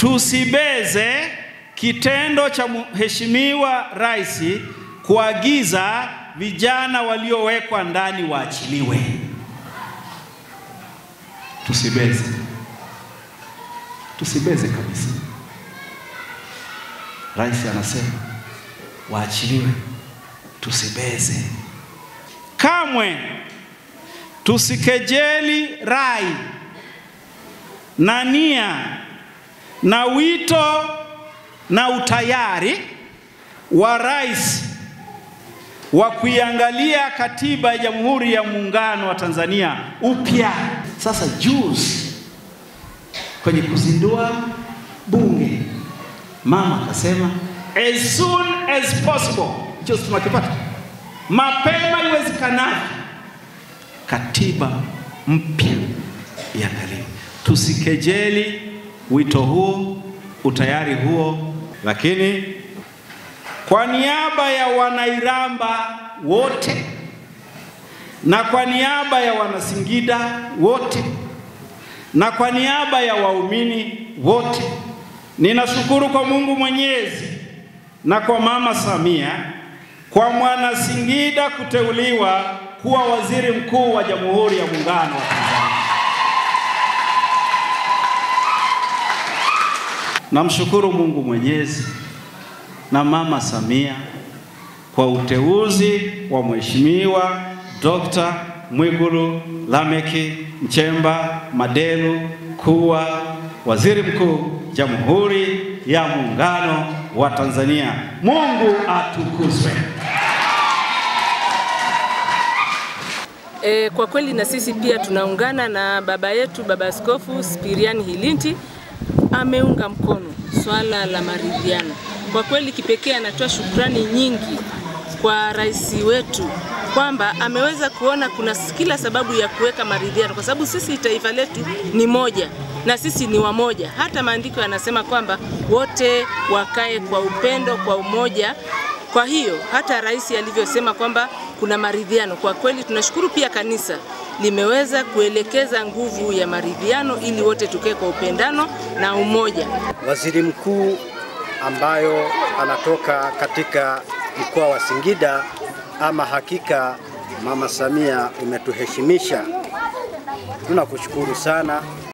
tusibeze kitendo cha Mheshimiwa Rais kuagiza vijana waliowekwa ndani waachiliwe. Tusibeze kabisa. Rais anasema waachiliwe, tusibeze. Kamwe tusikejeli rai na nia na wito na utayari wa Rais wa kuiangalia katiba ya Jamhuri ya Muungano wa Tanzania upya. Sasa juzi kwenye kuzindua bunge, mama akasema as soon as possible, just tunakipata mapema iwezekanavyo katiba mpya iangaliwe. Tusikejeli wito huo, utayari huo, lakini kwa niaba ya Wanairamba wote na kwa niaba ya Wanasingida wote na kwa niaba ya waumini wote, ninashukuru kwa Mungu Mwenyezi na kwa Mama Samia kwa Mwana Singida kuteuliwa kuwa Waziri Mkuu wa Jamhuri ya Muungano wa Tanzania. Namshukuru Mungu Mwenyezi na Mama Samia kwa uteuzi wa Mheshimiwa Dr. Mwigulu Lameck Nchemba Madelu kuwa Waziri Mkuu Jamhuri ya Muungano wa Tanzania. Mungu atukuzwe. Kwa kweli na sisi pia tunaungana na baba yetu, Baba Askofu Spirian Hilinti. Ameunga mkono swala la maridhiano. Kwa kweli kipekee anatoa shukrani nyingi kwa rais wetu kwamba ameweza kuona kuna kila sababu ya kuweka maridhiano, kwa sababu sisi taifa letu ni moja na sisi ni wamoja. Hata maandiko yanasema kwamba wote wakae kwa upendo, kwa umoja. Kwa hiyo hata rais alivyosema kwamba kuna maridhiano, kwa kweli tunashukuru pia kanisa limeweza kuelekeza nguvu ya maridhiano ili wote tukae kwa upendano na umoja. Waziri mkuu ambayo anatoka katika mkoa wa Singida, ama hakika Mama Samia umetuheshimisha. Tunakushukuru sana.